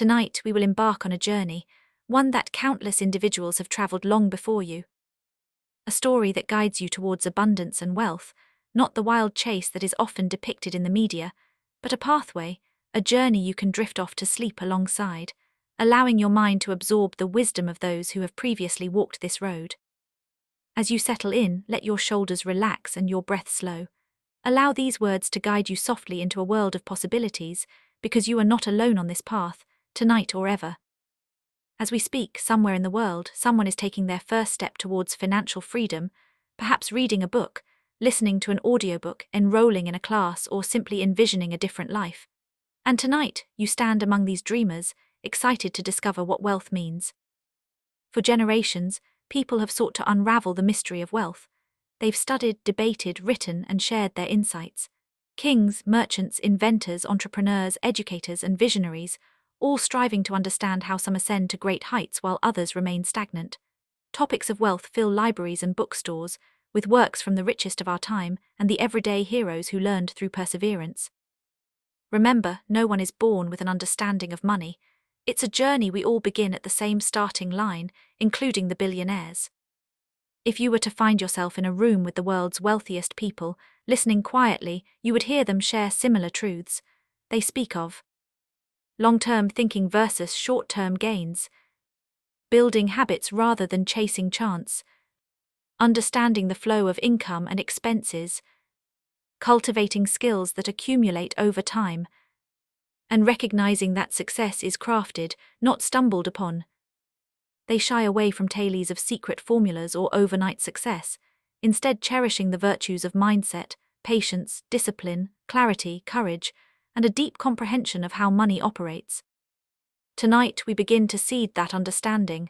Tonight we will embark on a journey, one that countless individuals have traveled long before you. A story that guides you towards abundance and wealth, not the wild chase that is often depicted in the media, but a pathway, a journey you can drift off to sleep alongside, allowing your mind to absorb the wisdom of those who have previously walked this road. As you settle in, let your shoulders relax and your breath slow. Allow these words to guide you softly into a world of possibilities, because you are not alone on this path, tonight or ever. As we speak, somewhere in the world, someone is taking their first step towards financial freedom, perhaps reading a book, listening to an audiobook, enrolling in a class, or simply envisioning a different life. And tonight, you stand among these dreamers, excited to discover what wealth means. For generations, people have sought to unravel the mystery of wealth. They've studied, debated, written, and shared their insights. Kings, merchants, inventors, entrepreneurs, educators, and visionaries, all striving to understand how some ascend to great heights while others remain stagnant. Topics of wealth fill libraries and bookstores, with works from the richest of our time and the everyday heroes who learned through perseverance. Remember, no one is born with an understanding of money. It's a journey we all begin at the same starting line, including the billionaires. If you were to find yourself in a room with the world's wealthiest people, listening quietly, you would hear them share similar truths. They speak of long-term thinking versus short-term gains, building habits rather than chasing chance, understanding the flow of income and expenses, cultivating skills that accumulate over time, and recognizing that success is crafted, not stumbled upon. They shy away from tales of secret formulas or overnight success, instead cherishing the virtues of mindset, patience, discipline, clarity, courage, and a deep comprehension of how money operates. Tonight we begin to seed that understanding.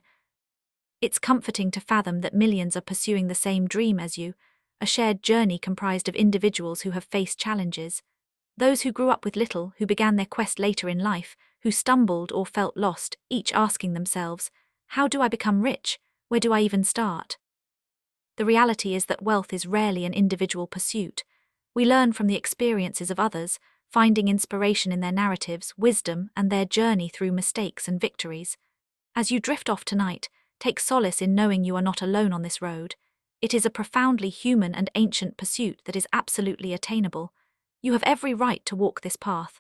It's comforting to fathom that millions are pursuing the same dream as you, a shared journey comprised of individuals who have faced challenges. Those who grew up with little, who began their quest later in life, who stumbled or felt lost, each asking themselves, how do I become rich? Where do I even start? The reality is that wealth is rarely an individual pursuit. We learn from the experiences of others, finding inspiration in their narratives, wisdom, and their journey through mistakes and victories. As you drift off tonight, take solace in knowing you are not alone on this road. It is a profoundly human and ancient pursuit that is absolutely attainable. You have every right to walk this path.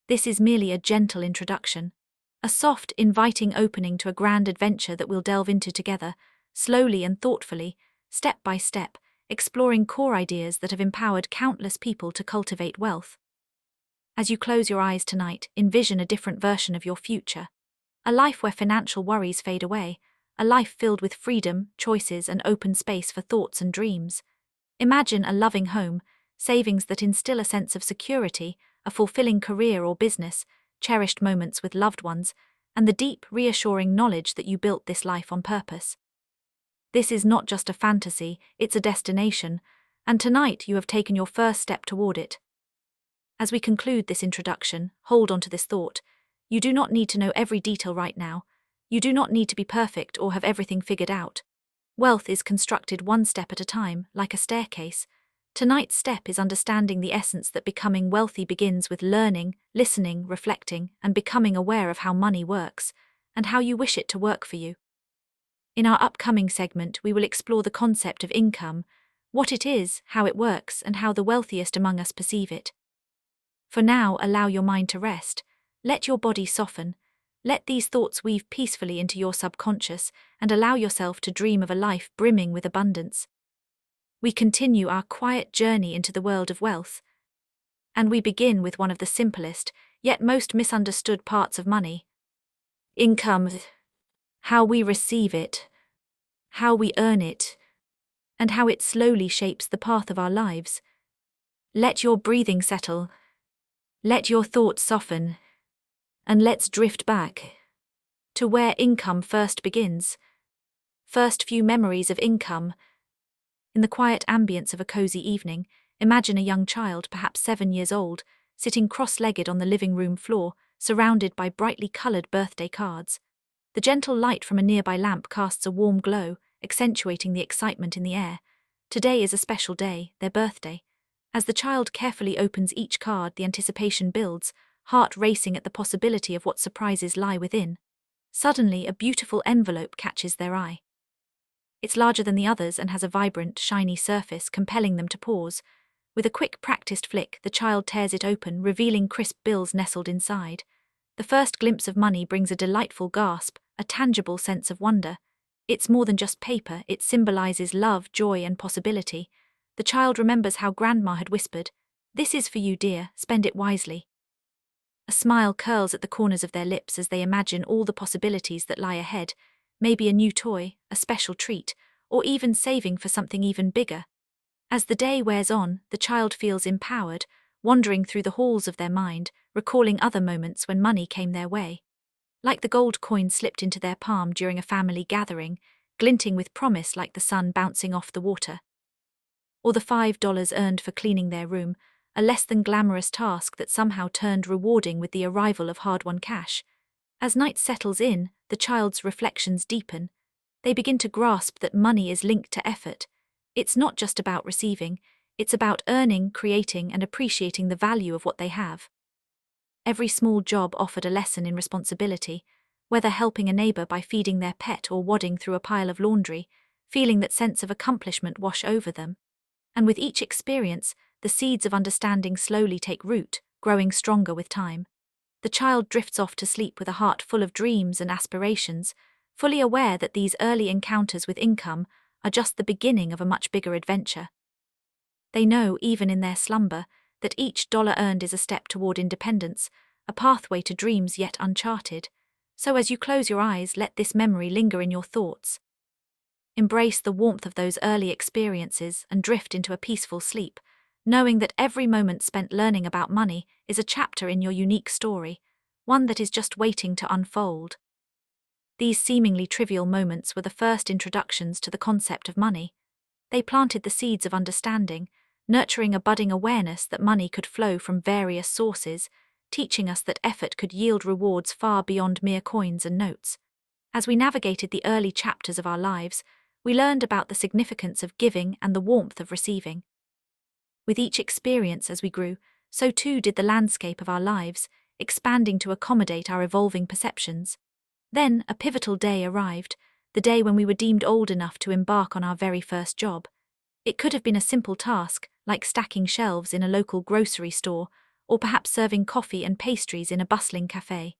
This is merely a gentle introduction, a soft, inviting opening to a grand adventure that we'll delve into together, slowly and thoughtfully, step by step, exploring core ideas that have empowered countless people to cultivate wealth. As you close your eyes tonight, envision a different version of your future. A life where financial worries fade away, a life filled with freedom, choices, and open space for thoughts and dreams. Imagine a loving home, savings that instill a sense of security, a fulfilling career or business, cherished moments with loved ones, and the deep, reassuring knowledge that you built this life on purpose. This is not just a fantasy, it's a destination, and tonight you have taken your first step toward it. As we conclude this introduction, hold on to this thought. You do not need to know every detail right now. You do not need to be perfect or have everything figured out. Wealth is constructed one step at a time, like a staircase. Tonight's step is understanding the essence that becoming wealthy begins with learning, listening, reflecting, and becoming aware of how money works, and how you wish it to work for you. In our upcoming segment, we will explore the concept of income, what it is, how it works, and how the wealthiest among us perceive it. For now, allow your mind to rest. Let your body soften. Let these thoughts weave peacefully into your subconscious and allow yourself to dream of a life brimming with abundance. We continue our quiet journey into the world of wealth. And we begin with one of the simplest, yet most misunderstood parts of money. Income. How we receive it, how we earn it, and how it slowly shapes the path of our lives. Let your breathing settle. Let your thoughts soften. And let's drift back to where income first begins. First few memories of income. In the quiet ambience of a cozy evening, imagine a young child, perhaps 7 years old, sitting cross-legged on the living room floor, surrounded by brightly colored birthday cards. The gentle light from a nearby lamp casts a warm glow, accentuating the excitement in the air. Today is a special day, their birthday. As the child carefully opens each card, the anticipation builds, heart racing at the possibility of what surprises lie within. Suddenly, a beautiful envelope catches their eye. It's larger than the others and has a vibrant, shiny surface, compelling them to pause. With a quick, practiced flick, the child tears it open, revealing crisp bills nestled inside. The first glimpse of money brings a delightful gasp, a tangible sense of wonder. It's more than just paper, it symbolizes love, joy, and possibility. The child remembers how Grandma had whispered, "This is for you, dear, spend it wisely." A smile curls at the corners of their lips as they imagine all the possibilities that lie ahead, maybe a new toy, a special treat, or even saving for something even bigger. As the day wears on, the child feels empowered, wandering through the halls of their mind, recalling other moments when money came their way. Like the gold coin slipped into their palm during a family gathering, glinting with promise like the sun bouncing off the water. Or the $5 earned for cleaning their room, a less than glamorous task that somehow turned rewarding with the arrival of hard-won cash. As night settles in, the child's reflections deepen. They begin to grasp that money is linked to effort. It's not just about receiving, it's about earning, creating, and appreciating the value of what they have. Every small job offered a lesson in responsibility, whether helping a neighbor by feeding their pet or wadding through a pile of laundry, feeling that sense of accomplishment wash over them. And with each experience, the seeds of understanding slowly take root, growing stronger with time. The child drifts off to sleep with a heart full of dreams and aspirations, fully aware that these early encounters with income are just the beginning of a much bigger adventure. They know, even in their slumber, that each dollar earned is a step toward independence, a pathway to dreams yet uncharted. So as you close your eyes, let this memory linger in your thoughts. Embrace the warmth of those early experiences and drift into a peaceful sleep, knowing that every moment spent learning about money is a chapter in your unique story, one that is just waiting to unfold. These seemingly trivial moments were the first introductions to the concept of money. They planted the seeds of understanding, nurturing a budding awareness that money could flow from various sources, teaching us that effort could yield rewards far beyond mere coins and notes. As we navigated the early chapters of our lives, we learned about the significance of giving and the warmth of receiving. With each experience as we grew, so too did the landscape of our lives, expanding to accommodate our evolving perceptions. Then a pivotal day arrived, the day when we were deemed old enough to embark on our very first job. It could have been a simple task, like stacking shelves in a local grocery store, or perhaps serving coffee and pastries in a bustling cafe.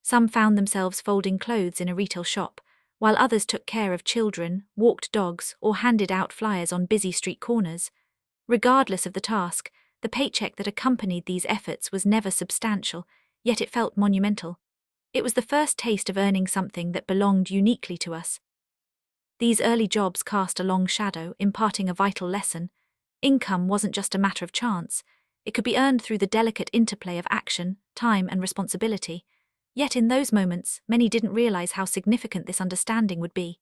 Some found themselves folding clothes in a retail shop, while others took care of children, walked dogs, or handed out flyers on busy street corners. Regardless of the task, the paycheck that accompanied these efforts was never substantial, yet it felt monumental. It was the first taste of earning something that belonged uniquely to us. These early jobs cast a long shadow, imparting a vital lesson. Income wasn't just a matter of chance. It could be earned through the delicate interplay of action, time, and responsibility. Yet in those moments, many didn't realize how significant this understanding would be.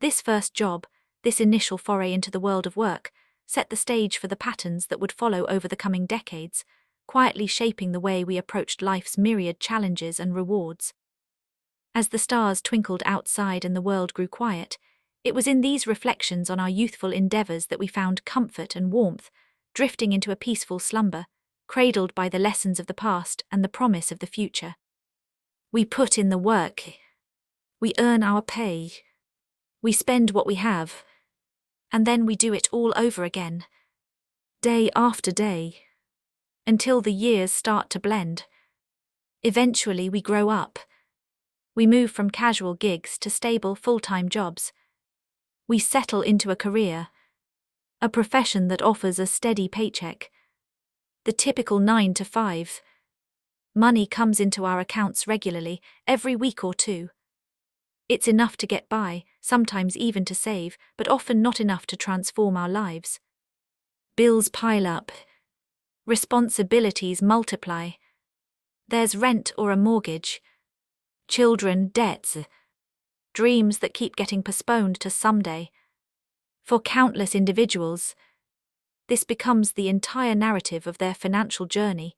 This first job, this initial foray into the world of work, set the stage for the patterns that would follow over the coming decades, quietly shaping the way we approached life's myriad challenges and rewards. As the stars twinkled outside and the world grew quiet, it was in these reflections on our youthful endeavors that we found comfort and warmth, drifting into a peaceful slumber, cradled by the lessons of the past and the promise of the future. We put in the work. We earn our pay. We spend what we have. And then we do it all over again, day after day, until the years start to blend. Eventually we grow up. We move from casual gigs to stable full-time jobs. We settle into a career, a profession that offers a steady paycheck. The typical 9 to 5. Money comes into our accounts regularly, every week or two. It's enough to get by, sometimes even to save, but often not enough to transform our lives. Bills pile up. Responsibilities multiply. There's rent or a mortgage. Children, debts. Dreams that keep getting postponed to someday. For countless individuals, this becomes the entire narrative of their financial journey.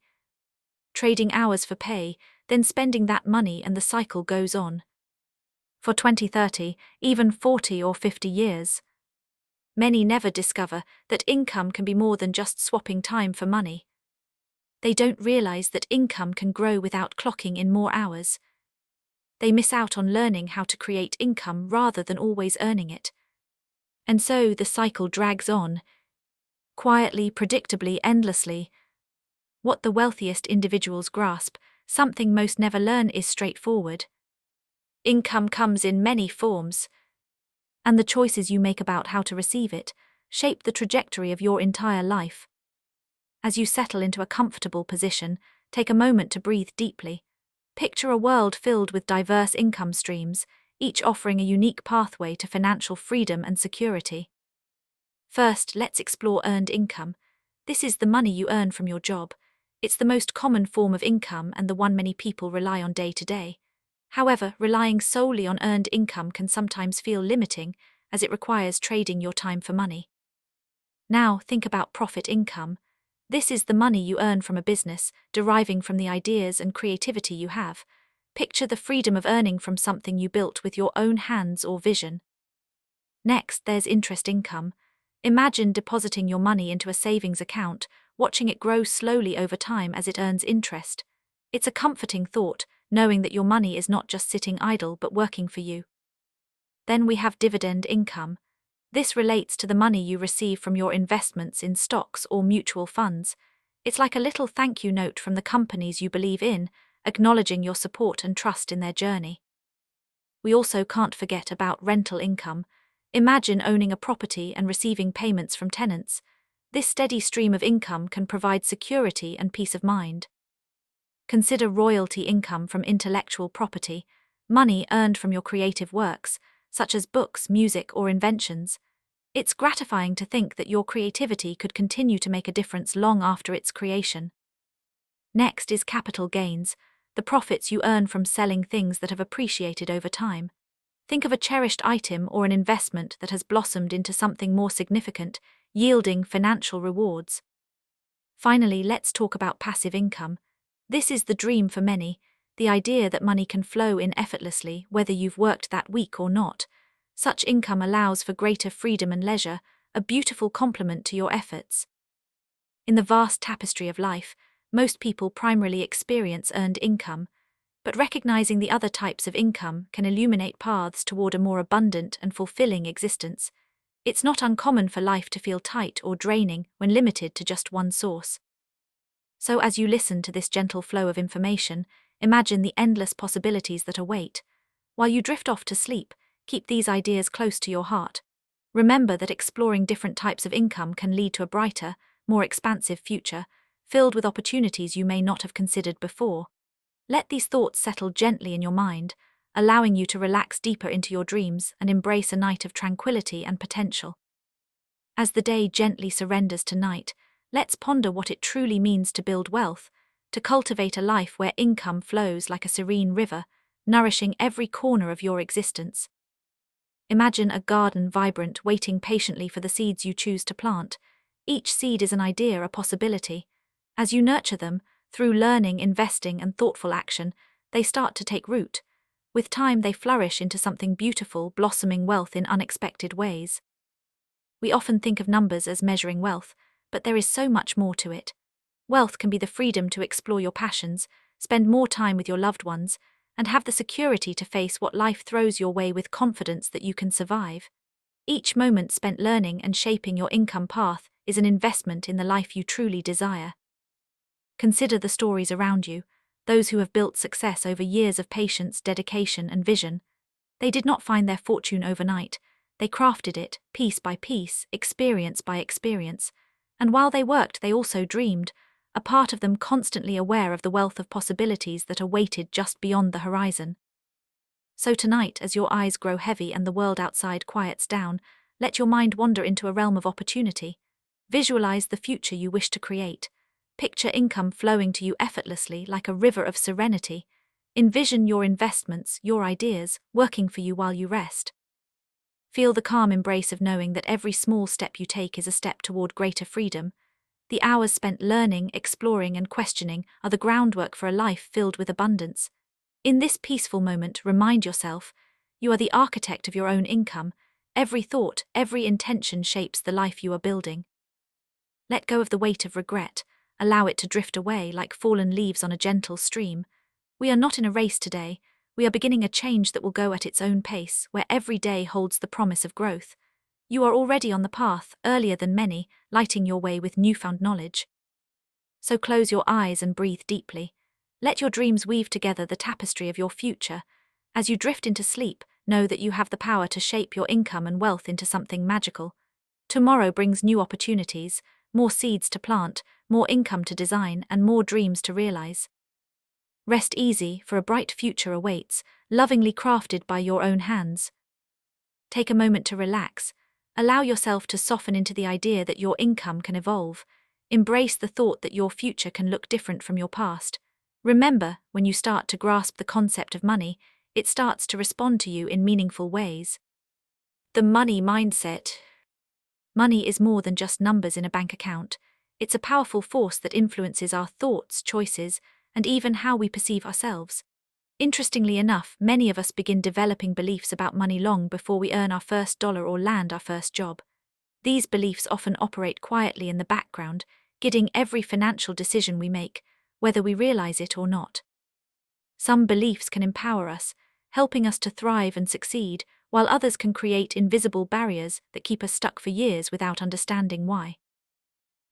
Trading hours for pay, then spending that money, and the cycle goes on. For 20, 30, even 40 or 50 years. Many never discover that income can be more than just swapping time for money. They don't realize that income can grow without clocking in more hours. They miss out on learning how to create income rather than always earning it. And so the cycle drags on, quietly, predictably, endlessly. What the wealthiest individuals grasp, something most never learn, is straightforward. Income comes in many forms, and the choices you make about how to receive it shape the trajectory of your entire life. As you settle into a comfortable position, take a moment to breathe deeply. Picture a world filled with diverse income streams, each offering a unique pathway to financial freedom and security. First, let's explore earned income. This is the money you earn from your job. It's the most common form of income and the one many people rely on day to day. However, relying solely on earned income can sometimes feel limiting, as it requires trading your time for money. Now, think about profit income. This is the money you earn from a business, deriving from the ideas and creativity you have. Picture the freedom of earning from something you built with your own hands or vision. Next, there's interest income. Imagine depositing your money into a savings account, watching it grow slowly over time as it earns interest. It's a comforting thought, knowing that your money is not just sitting idle but working for you. Then we have dividend income. This relates to the money you receive from your investments in stocks or mutual funds. It's like a little thank you note from the companies you believe in, acknowledging your support and trust in their journey. We also can't forget about rental income. Imagine owning a property and receiving payments from tenants. This steady stream of income can provide security and peace of mind. Consider royalty income from intellectual property, money earned from your creative works, such as books, music, or inventions. It's gratifying to think that your creativity could continue to make a difference long after its creation. Next is capital gains, the profits you earn from selling things that have appreciated over time. Think of a cherished item or an investment that has blossomed into something more significant, yielding financial rewards. Finally, let's talk about passive income. This is the dream for many, the idea that money can flow in effortlessly whether you've worked that week or not. Such income allows for greater freedom and leisure, a beautiful complement to your efforts. In the vast tapestry of life, most people primarily experience earned income, but recognizing the other types of income can illuminate paths toward a more abundant and fulfilling existence. It's not uncommon for life to feel tight or draining when limited to just one source. So as you listen to this gentle flow of information, imagine the endless possibilities that await. While you drift off to sleep, keep these ideas close to your heart. Remember that exploring different types of income can lead to a brighter, more expansive future, filled with opportunities you may not have considered before. Let these thoughts settle gently in your mind, allowing you to relax deeper into your dreams and embrace a night of tranquility and potential. As the day gently surrenders to night, let's ponder what it truly means to build wealth, to cultivate a life where income flows like a serene river, nourishing every corner of your existence. Imagine a garden vibrant, waiting patiently for the seeds you choose to plant. Each seed is an idea, a possibility. As you nurture them, through learning, investing, and thoughtful action, they start to take root. With time, they flourish into something beautiful, blossoming wealth in unexpected ways. We often think of numbers as measuring wealth, but there is so much more to it. Wealth can be the freedom to explore your passions, spend more time with your loved ones, and have the security to face what life throws your way with confidence that you can survive. Each moment spent learning and shaping your income path is an investment in the life you truly desire. Consider the stories around you, those who have built success over years of patience, dedication, and vision. They did not find their fortune overnight. They crafted it, piece by piece, experience by experience. And while they worked, they also dreamed, a part of them constantly aware of the wealth of possibilities that awaited just beyond the horizon. So tonight, as your eyes grow heavy and the world outside quiets down, let your mind wander into a realm of opportunity. Visualize the future you wish to create. Picture income flowing to you effortlessly like a river of serenity. Envision your investments, your ideas, working for you while you rest. Feel the calm embrace of knowing that every small step you take is a step toward greater freedom. The hours spent learning, exploring, and questioning are the groundwork for a life filled with abundance. In this peaceful moment, remind yourself, you are the architect of your own income. Every thought, every intention shapes the life you are building. Let go of the weight of regret. allow it to drift away like fallen leaves on a gentle stream. We are not in a race today. We are beginning a change that will go at its own pace, where every day holds the promise of growth. You are already on the path, earlier than many, lighting your way with newfound knowledge. So close your eyes and breathe deeply. Let your dreams weave together the tapestry of your future. As you drift into sleep, know that you have the power to shape your income and wealth into something magical. Tomorrow brings new opportunities, more seeds to plant, more income to design, and more dreams to realize. Rest easy, for a bright future awaits, lovingly crafted by your own hands. Take a moment to relax. Allow yourself to soften into the idea that your income can evolve. Embrace the thought that your future can look different from your past. Remember, when you start to grasp the concept of money, it starts to respond to you in meaningful ways. The money mindset. Money is more than just numbers in a bank account. It's a powerful force that influences our thoughts, choices, and even how we perceive ourselves. Interestingly enough, many of us begin developing beliefs about money long before we earn our first dollar or land our first job. These beliefs often operate quietly in the background, guiding every financial decision we make, whether we realize it or not. Some beliefs can empower us, helping us to thrive and succeed, while others can create invisible barriers that keep us stuck for years without understanding why.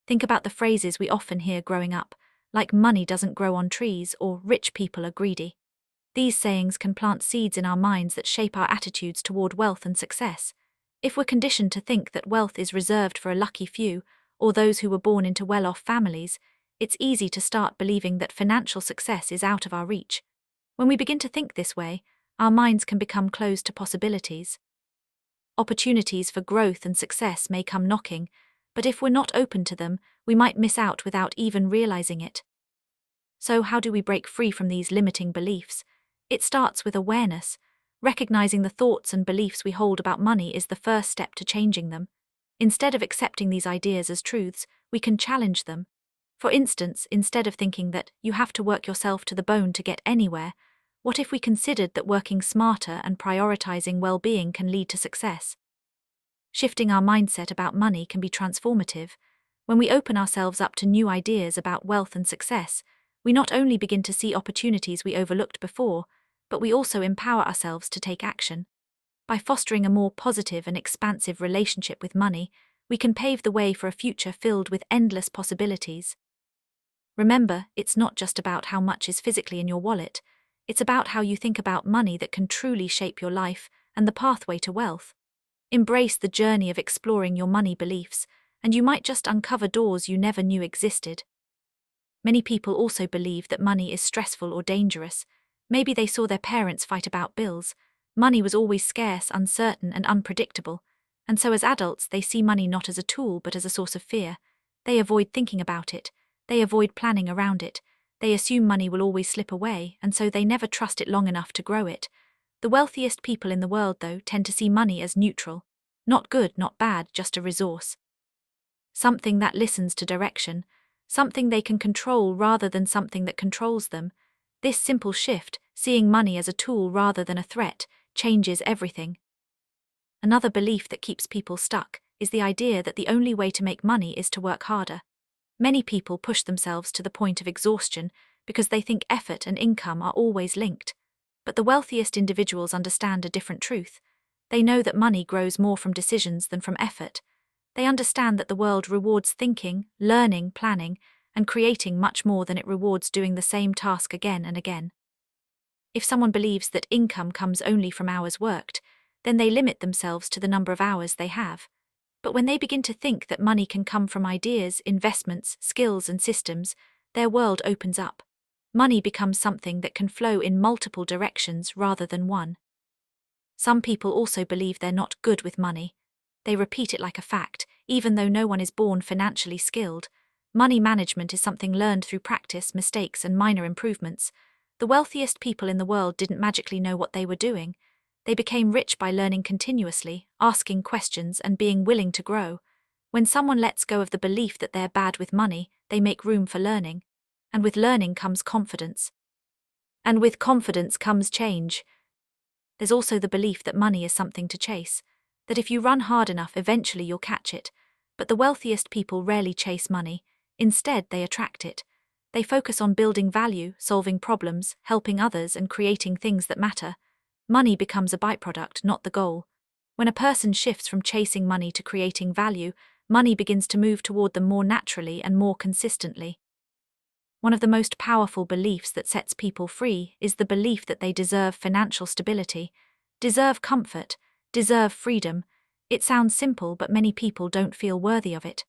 Think about the phrases we often hear growing up, like money doesn't grow on trees or rich people are greedy. These sayings can plant seeds in our minds that shape our attitudes toward wealth and success. If we're conditioned to think that wealth is reserved for a lucky few, or those who were born into well-off families, it's easy to start believing that financial success is out of our reach. When we begin to think this way, our minds can become closed to possibilities. Opportunities for growth and success may come knocking, but if we're not open to them, we might miss out without even realizing it. So how do we break free from these limiting beliefs? It starts with awareness. Recognizing the thoughts and beliefs we hold about money is the first step to changing them. Instead of accepting these ideas as truths, we can challenge them. For instance, instead of thinking that you have to work yourself to the bone to get anywhere, what if we considered that working smarter and prioritizing well-being can lead to success? Shifting our mindset about money can be transformative. When we open ourselves up to new ideas about wealth and success, we not only begin to see opportunities we overlooked before, but we also empower ourselves to take action. By fostering a more positive and expansive relationship with money, we can pave the way for a future filled with endless possibilities. Remember, it's not just about how much is physically in your wallet, it's about how you think about money that can truly shape your life and the pathway to wealth. Embrace the journey of exploring your money beliefs, and you might just uncover doors you never knew existed. Many people also believe that money is stressful or dangerous. Maybe they saw their parents fight about bills. Money was always scarce, uncertain, and unpredictable, and so as adults they see money not as a tool but as a source of fear. They avoid thinking about it, they avoid planning around it, they assume money will always slip away, and so they never trust it long enough to grow it. The wealthiest people in the world, though, tend to see money as neutral. Not good, not bad, just a resource. Something that listens to direction, something they can control rather than something that controls them. This simple shift, seeing money as a tool rather than a threat, changes everything. Another belief that keeps people stuck is the idea that the only way to make money is to work harder. Many people push themselves to the point of exhaustion because they think effort and income are always linked. But the wealthiest individuals understand a different truth. They know that money grows more from decisions than from effort. They understand that the world rewards thinking, learning, planning, and creating much more than it rewards doing the same task again and again. If someone believes that income comes only from hours worked, then they limit themselves to the number of hours they have. But when they begin to think that money can come from ideas, investments, skills, and systems, their world opens up. Money becomes something that can flow in multiple directions rather than one. Some people also believe they're not good with money. They repeat it like a fact, even though no one is born financially skilled. Money management is something learned through practice, mistakes, and minor improvements. The wealthiest people in the world didn't magically know what they were doing. They became rich by learning continuously, asking questions, and being willing to grow. When someone lets go of the belief that they're bad with money, they make room for learning. And with learning comes confidence. And with confidence comes change. There's also the belief that money is something to chase, that if you run hard enough, eventually you'll catch it. But the wealthiest people rarely chase money. Instead, they attract it. They focus on building value, solving problems, helping others, and creating things that matter. Money becomes a byproduct, not the goal. When a person shifts from chasing money to creating value, money begins to move toward them more naturally and more consistently. One of the most powerful beliefs that sets people free is the belief that they deserve financial stability, deserve comfort, deserve freedom. It sounds simple, but many people don't feel worthy of it.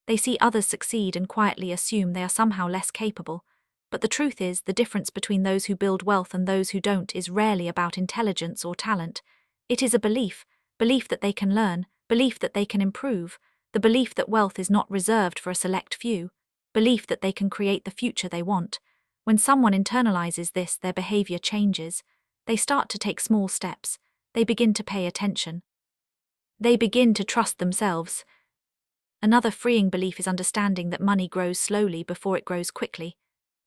They see others succeed and quietly assume they are somehow less capable. But the truth is, the difference between those who build wealth and those who don't is rarely about intelligence or talent. It is a belief that they can learn, belief that they can improve, the belief that wealth is not reserved for a select few, belief that they can create the future they want. When someone internalizes this, their behavior changes. They start to take small steps. They begin to pay attention. They begin to trust themselves. Another freeing belief is understanding that money grows slowly before it grows quickly.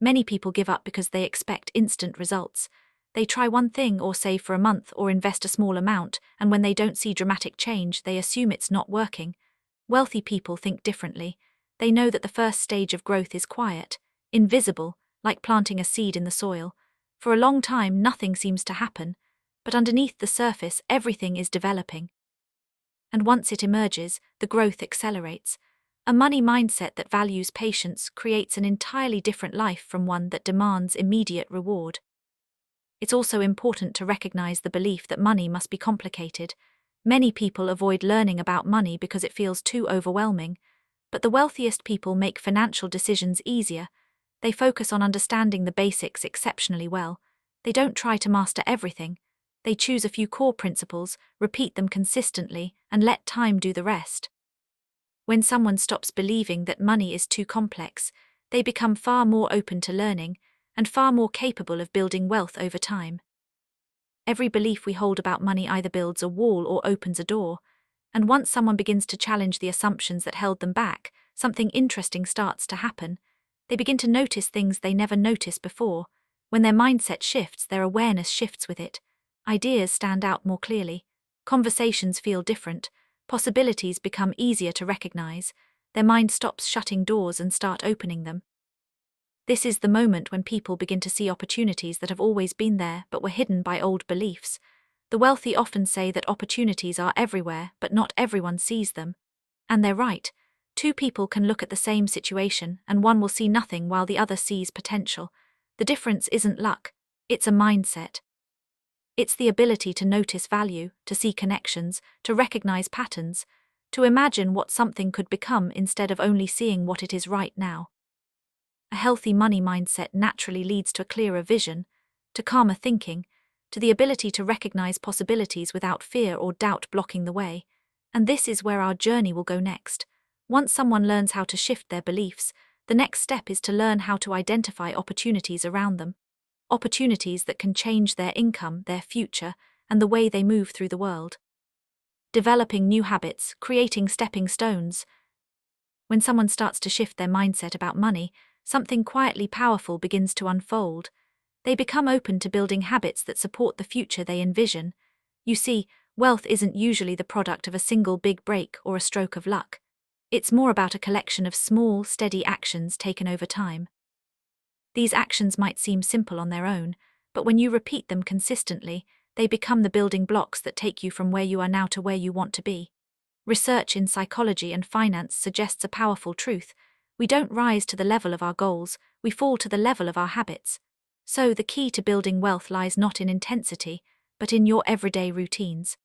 Many people give up because they expect instant results. They try one thing or save for a month or invest a small amount, and when they don't see dramatic change, they assume it's not working. Wealthy people think differently. They know that the first stage of growth is quiet, invisible, like planting a seed in the soil. For a long time, nothing seems to happen, but underneath the surface, everything is developing. And once it emerges, the growth accelerates. A money mindset that values patience creates an entirely different life from one that demands immediate reward. It's also important to recognize the belief that money must be complicated. Many people avoid learning about money because it feels too overwhelming. But the wealthiest people make financial decisions easier. They focus on understanding the basics exceptionally well. They don't try to master everything. They choose a few core principles, repeat them consistently, and let time do the rest. When someone stops believing that money is too complex, they become far more open to learning and far more capable of building wealth over time. Every belief we hold about money either builds a wall or opens a door, and once someone begins to challenge the assumptions that held them back, something interesting starts to happen. They begin to notice things they never noticed before. When their mindset shifts, their awareness shifts with it. Ideas stand out more clearly. Conversations feel different. Possibilities become easier to recognize. Their mind stops shutting doors and start opening them. This is the moment when people begin to see opportunities that have always been there but were hidden by old beliefs. The wealthy often say that opportunities are everywhere, but not everyone sees them. And they're right. Two people can look at the same situation, and one will see nothing while the other sees potential. The difference isn't luck, it's a mindset. It's the ability to notice value, to see connections, to recognize patterns, to imagine what something could become instead of only seeing what it is right now. A healthy money mindset naturally leads to a clearer vision, to calmer thinking, to the ability to recognize possibilities without fear or doubt blocking the way. And this is where our journey will go next. Once someone learns how to shift their beliefs, the next step is to learn how to identify opportunities around them. Opportunities that can change their income, their future, and the way they move through the world. Developing new habits, creating stepping stones. When someone starts to shift their mindset about money, something quietly powerful begins to unfold. They become open to building habits that support the future they envision. You see, wealth isn't usually the product of a single big break or a stroke of luck. It's more about a collection of small, steady actions taken over time. These actions might seem simple on their own, but when you repeat them consistently, they become the building blocks that take you from where you are now to where you want to be. Research in psychology and finance suggests a powerful truth. We don't rise to the level of our goals, we fall to the level of our habits. So the key to building wealth lies not in intensity, but in your everyday routines.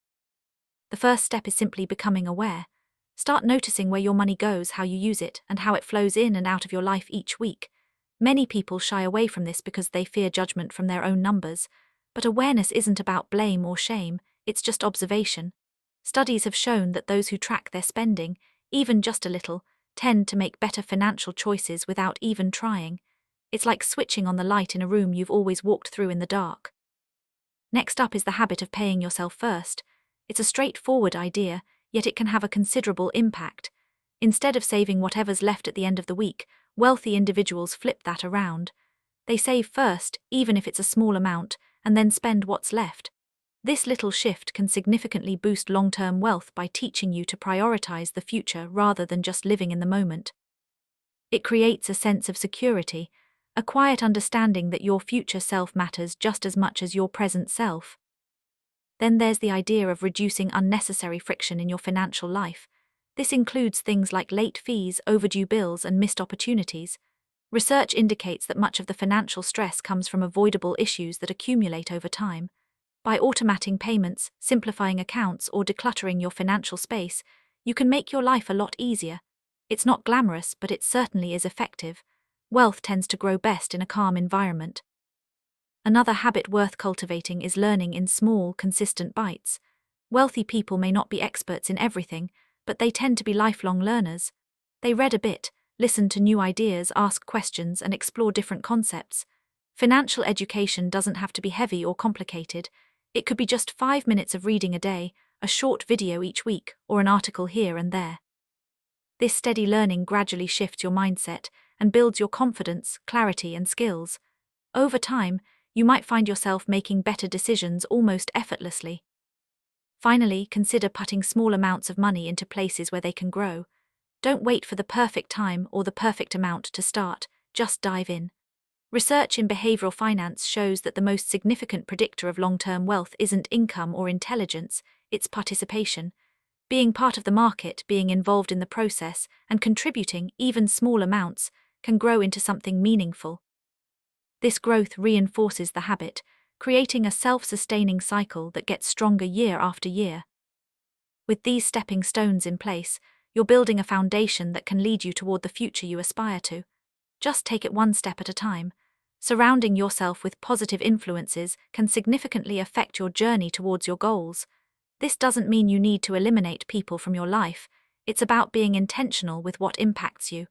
The first step is simply becoming aware. Start noticing where your money goes, how you use it, and how it flows in and out of your life each week. Many people shy away from this because they fear judgment from their own numbers, but awareness isn't about blame or shame, it's just observation. Studies have shown that those who track their spending, even just a little, tend to make better financial choices without even trying. It's like switching on the light in a room you've always walked through in the dark. Next up is the habit of paying yourself first. It's a straightforward idea, yet it can have a considerable impact. Instead of saving whatever's left at the end of the week, wealthy individuals flip that around. They save first, even if it's a small amount, and then spend what's left. This little shift can significantly boost long-term wealth by teaching you to prioritize the future rather than just living in the moment. It creates a sense of security, a quiet understanding that your future self matters just as much as your present self. Then there's the idea of reducing unnecessary friction in your financial life. This includes things like late fees, overdue bills, and missed opportunities. Research indicates that much of the financial stress comes from avoidable issues that accumulate over time. By automating payments, simplifying accounts, or decluttering your financial space, you can make your life a lot easier. It's not glamorous, but it certainly is effective. Wealth tends to grow best in a calm environment. Another habit worth cultivating is learning in small, consistent bites. Wealthy people may not be experts in everything, but they tend to be lifelong learners. They read a bit, listen to new ideas, ask questions, and explore different concepts. Financial education doesn't have to be heavy or complicated. It could be just 5 minutes of reading a day, a short video each week, or an article here and there. This steady learning gradually shifts your mindset and builds your confidence, clarity, and skills. Over time, you might find yourself making better decisions almost effortlessly. Finally, consider putting small amounts of money into places where they can grow. Don't wait for the perfect time or the perfect amount to start, just dive in. Research in behavioral finance shows that the most significant predictor of long-term wealth isn't income or intelligence, it's participation. Being part of the market, being involved in the process, and contributing, even small amounts, can grow into something meaningful. This growth reinforces the habit, creating a self-sustaining cycle that gets stronger year after year. With these stepping stones in place, you're building a foundation that can lead you toward the future you aspire to. Just take it one step at a time. Surrounding yourself with positive influences can significantly affect your journey towards your goals. This doesn't mean you need to eliminate people from your life. It's about being intentional with what impacts you.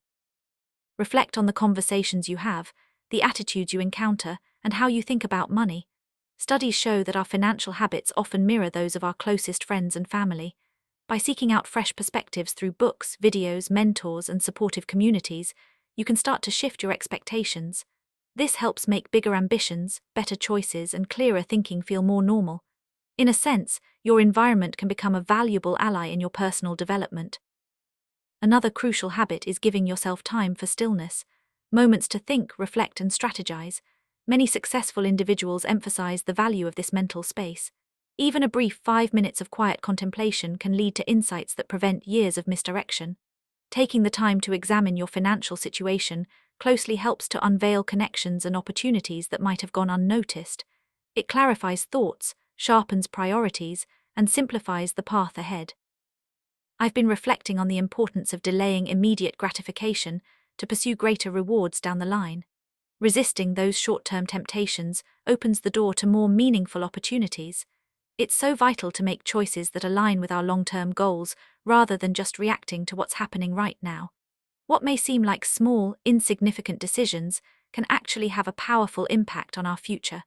Reflect on the conversations you have, the attitudes you encounter, and how you think about money. Studies show that our financial habits often mirror those of our closest friends and family. By seeking out fresh perspectives through books, videos, mentors, and supportive communities, you can start to shift your expectations. This helps make bigger ambitions, better choices, and clearer thinking feel more normal. In a sense, your environment can become a valuable ally in your personal development. Another crucial habit is giving yourself time for stillness, moments to think, reflect, and strategize. Many successful individuals emphasize the value of this mental space. Even a brief 5 minutes of quiet contemplation can lead to insights that prevent years of misdirection. Taking the time to examine your financial situation closely helps to unveil connections and opportunities that might have gone unnoticed. It clarifies thoughts, sharpens priorities, and simplifies the path ahead. I've been reflecting on the importance of delaying immediate gratification to pursue greater rewards down the line. Resisting those short-term temptations opens the door to more meaningful opportunities. It's so vital to make choices that align with our long-term goals rather than just reacting to what's happening right now. What may seem like small, insignificant decisions can actually have a powerful impact on our future.